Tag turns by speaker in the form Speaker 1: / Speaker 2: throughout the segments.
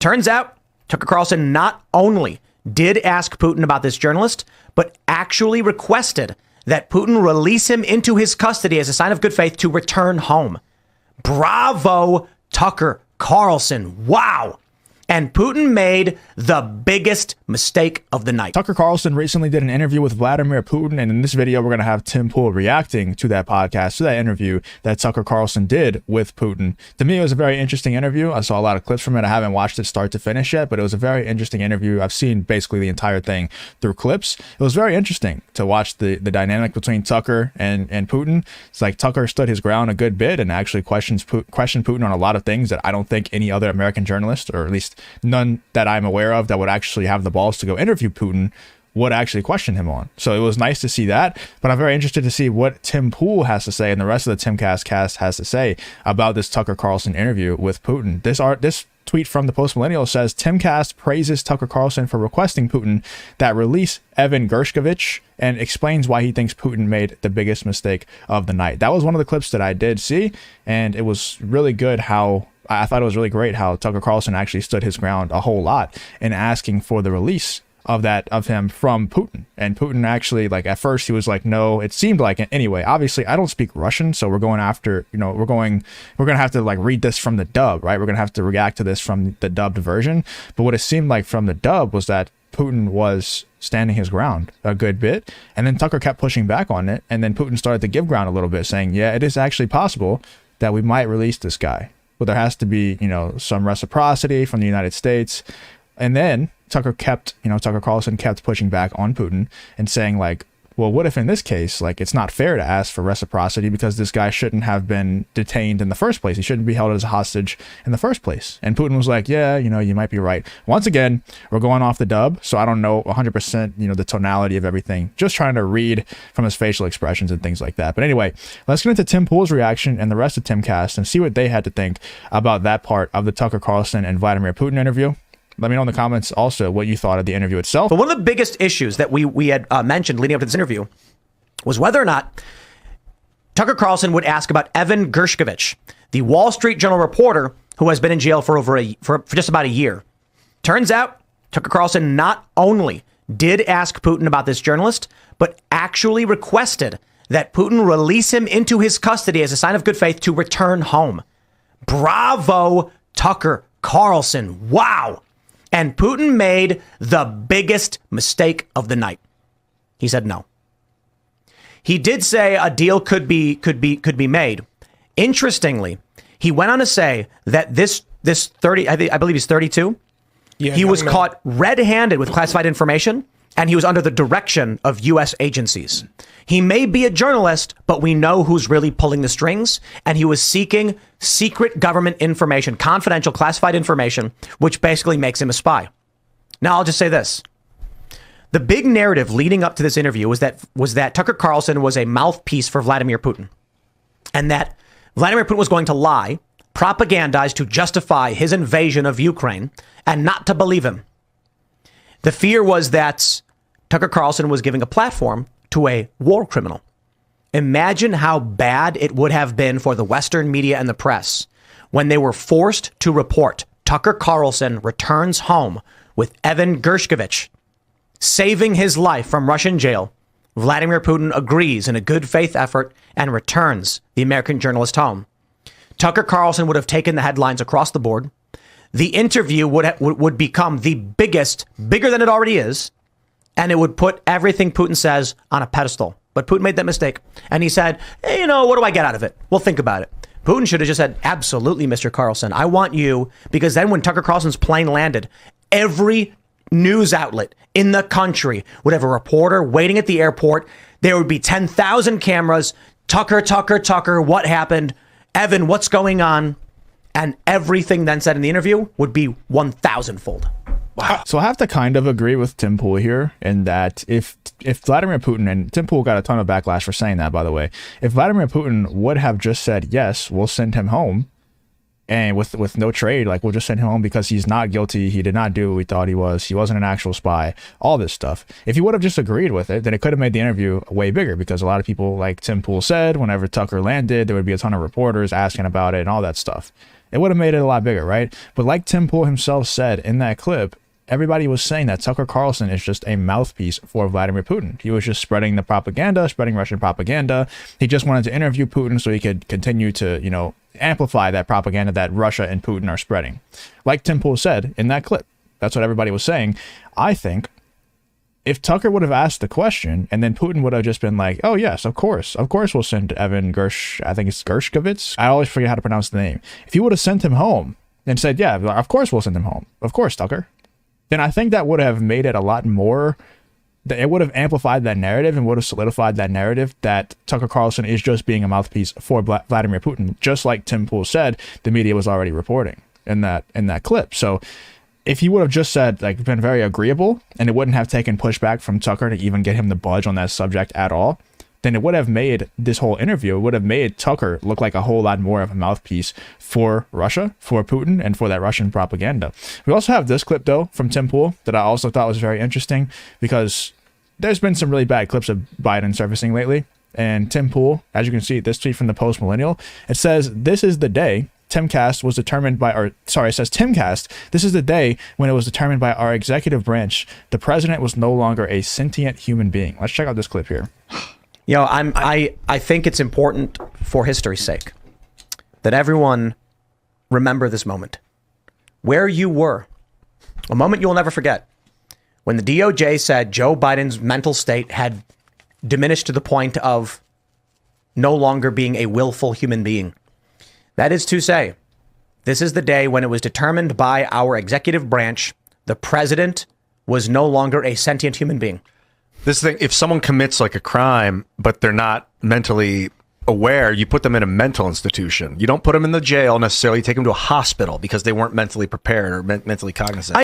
Speaker 1: Turns out Tucker Carlson not only did ask Putin about this journalist, but actually requested that Putin release him into his custody as a sign of good faith to return home. Bravo, Tucker Carlson. Wow. And Putin made the biggest mistake of the night.
Speaker 2: Tucker Carlson recently did an interview with Vladimir Putin, and in this video, we're going to have Tim Pool reacting to that podcast, to that interview that Tucker Carlson did with Putin. To me, it was a very interesting interview. I saw a lot of clips from it. I haven't watched it start to finish yet, but it was a very interesting interview. I've seen basically the entire thing through clips. It was very interesting to watch the dynamic between Tucker and Putin. It's like Tucker stood his ground a good bit and actually questioned Putin on a lot of things that I don't think any other American journalist, or at least none that I'm aware of, that would actually have the balls to go interview Putin, would actually question him on. So it was nice to see that, but I'm very interested to see what Tim Pool has to say and the rest of the Timcast cast has to say about this Tucker Carlson interview with Putin. This tweet from the Post Millennial says, Timcast praises Tucker Carlson for requesting Putin that release Evan Gershkovich and explains why he thinks Putin made the biggest mistake of the night. That was one of the clips that I did see, and it was really good how I thought it was really great how Tucker Carlson actually stood his ground a whole lot in asking for the release of him from Putin. And Putin actually, like, at first he was like, no, it seemed like it. Anyway, obviously I don't speak Russian, so we're going after, we're going to have to like read this from the dub, right? We're going to have to react to this from the dubbed version. But what it seemed like from the dub was that Putin was standing his ground a good bit, and then Tucker kept pushing back on it, and then Putin started to give ground a little bit, saying, yeah, it is actually possible that we might release this guy, but there has to be, some reciprocity from the United States. And then Tucker Carlson kept pushing back on Putin and saying, like, well, what if in this case, like, it's not fair to ask for reciprocity because this guy shouldn't have been detained in the first place. He shouldn't be held as a hostage in the first place. And Putin was like, yeah, you might be right. Once again, we're going off the dub, so I don't know 100%, the tonality of everything. Just trying to read from his facial expressions and things like that. But anyway, let's get into Tim Pool's reaction and the rest of Timcast and see what they had to think about that part of the Tucker Carlson and Vladimir Putin interview. Let me know in the comments also what you thought of the interview itself.
Speaker 1: But one of the biggest issues that we had mentioned leading up to this interview was whether or not Tucker Carlson would ask about Evan Gershkovich, the Wall Street Journal reporter who has been in jail for just about a year. Turns out Tucker Carlson not only did ask Putin about this journalist, but actually requested that Putin release him into his custody as a sign of good faith to return home. Bravo, Tucker Carlson. Wow. And Putin made the biggest mistake of the night. He said no. He did say a deal could be made. Interestingly, he went on to say that this 30, I believe he's 32. Yeah, he was caught red-handed with classified information, and he was under the direction of U.S. agencies. He may be a journalist, but we know who's really pulling the strings, and he was seeking secret government information, confidential classified information, which basically makes him a spy. Now, I'll just say this. The big narrative leading up to this interview was that Tucker Carlson was a mouthpiece for Vladimir Putin, and that Vladimir Putin was going to lie, propagandize to justify his invasion of Ukraine, and not to believe him. The fear was that Tucker Carlson was giving a platform to a war criminal. Imagine how bad it would have been for the Western media and the press when they were forced to report Tucker Carlson returns home with Evan Gershkovich, saving his life from Russian jail. Vladimir Putin agrees in a good faith effort and returns the American journalist home. Tucker Carlson would have taken the headlines across the board. The interview would become the biggest, bigger than it already is, and it would put everything Putin says on a pedestal. But Putin made that mistake, and he said, hey, what do I get out of it? We'll think about it. Putin should have just said, absolutely, Mr. Carlson, I want you, because then when Tucker Carlson's plane landed, every news outlet in the country would have a reporter waiting at the airport. There would be 10,000 cameras. Tucker, what happened? Evan, what's going on? And everything then said in the interview would be 1,000-fold. Wow.
Speaker 2: So I have to kind of agree with Tim Pool here in that if Vladimir Putin, and Tim Pool got a ton of backlash for saying that, by the way, if Vladimir Putin would have just said, yes, we'll send him home, and with no trade, like, we'll just send him home because he's not guilty, he did not do what we thought he wasn't an actual spy, all this stuff. If he would have just agreed with it, then it could have made the interview way bigger, because a lot of people, like Tim Pool said, whenever Tucker landed, there would be a ton of reporters asking about it and all that stuff. It would have made it a lot bigger, right? But like Tim Pool himself said in that clip, everybody was saying that Tucker Carlson is just a mouthpiece for Vladimir Putin. He was just spreading the propaganda, spreading Russian propaganda. He just wanted to interview Putin so he could continue to, you know, amplify that propaganda that Russia and Putin are spreading. Like Tim Pool said in that clip, that's what everybody was saying. I think if Tucker would have asked the question and then Putin would have just been like, oh, yes, of course we'll send Evan I think it's Gershkovich. I always forget how to pronounce the name. If he would have sent him home and said, yeah, of course we'll send him home. Of course, Tucker. Then I think that would have made it a lot more, it would have amplified that narrative and would have solidified that narrative that Tucker Carlson is just being a mouthpiece for Vladimir Putin, just like Tim Pool said the media was already reporting in that clip. So if he would have just said, like, been very agreeable and it wouldn't have taken pushback from Tucker to even get him to budge on that subject at all, then it would have made this whole interview, it would have made Tucker look like a whole lot more of a mouthpiece for Russia, for Putin, and for that Russian propaganda. We also have this clip, though, from Tim Pool that I also thought was very interesting because there's been some really bad clips of Biden surfacing lately. And Tim Pool, as you can see, this tweet from the Post Millennial, it says, this is the day Timcast was determined by, it says Timcast, this is the day when it was determined by our executive branch the president was no longer a sentient human being. Let's check out this clip here.
Speaker 1: You know, I think it's important for history's sake that everyone remember this moment. Where you were, a moment you will never forget, when the DOJ said Joe Biden's mental state had diminished to the point of no longer being a willful human being. That is to say, this is the day when it was determined by our executive branch the president was no longer a sentient human being.
Speaker 3: This thing, if someone commits like a crime, but they're not mentally aware, you put them in a mental institution. You don't put them in the jail necessarily. You take them to a hospital because they weren't mentally prepared or mentally cognizant.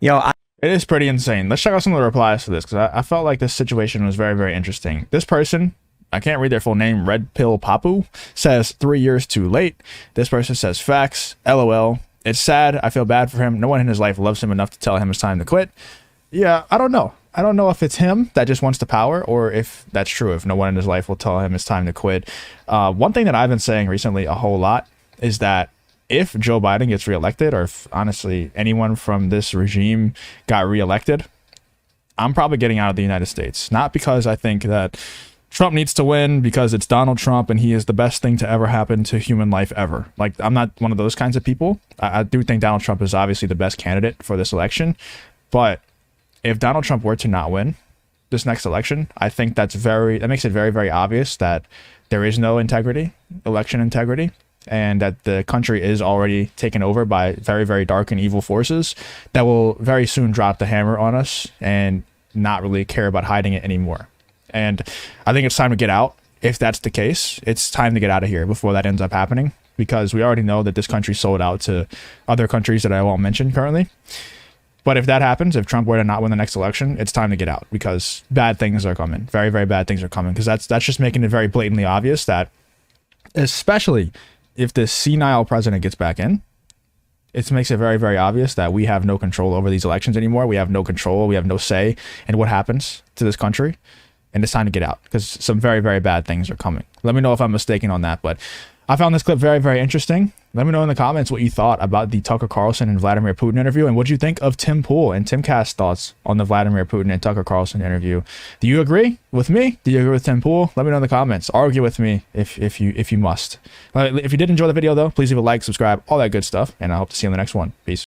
Speaker 2: It is pretty insane. Let's check out some of the replies to this because I felt like this situation was very, very interesting. This person, I can't read their full name, Red Pill Papu, says 3 years too late. This person says facts, LOL. It's sad. I feel bad for him. No one in his life loves him enough to tell him it's time to quit. Yeah, I don't know. I don't know if it's him that just wants the power or if that's true, if no one in his life will tell him it's time to quit. One thing that I've been saying recently a whole lot is that if Joe Biden gets reelected, or if honestly anyone from this regime got reelected, I'm probably getting out of the United States. Not because I think that Trump needs to win, because it's Donald Trump and he is the best thing to ever happen to human life ever. Like, I'm not one of those kinds of people. I do think Donald Trump is obviously the best candidate for this election, but if Donald Trump were to not win this next election, I think that makes it very, very obvious that there is no integrity, election integrity, and that the country is already taken over by very, very dark and evil forces that will very soon drop the hammer on us and not really care about hiding it anymore. And I think it's time to get out. If that's the case, it's time to get out of here before that ends up happening, because we already know that this country sold out to other countries that I won't mention currently. But if that happens, if Trump were to not win the next election, it's time to get out because bad things are coming. Very, very bad things are coming, because that's just making it very blatantly obvious that, especially if this senile president gets back in, it makes it very, very obvious that we have no control over these elections anymore. We have no control. We have no say in what happens to this country. And it's time to get out because some very, very bad things are coming. Let me know if I'm mistaken on that. But I found this clip very, very interesting. Let me know in the comments what you thought about the Tucker Carlson and Vladimir Putin interview, and what you think of Tim Pool and Timcast's thoughts on the Vladimir Putin and Tucker Carlson interview. Do you agree with me? Do you agree with Tim Pool? Let me know in the comments. Argue with me if you must. If you did enjoy the video, though, please leave a like, subscribe, all that good stuff, and I hope to see you in the next one. Peace.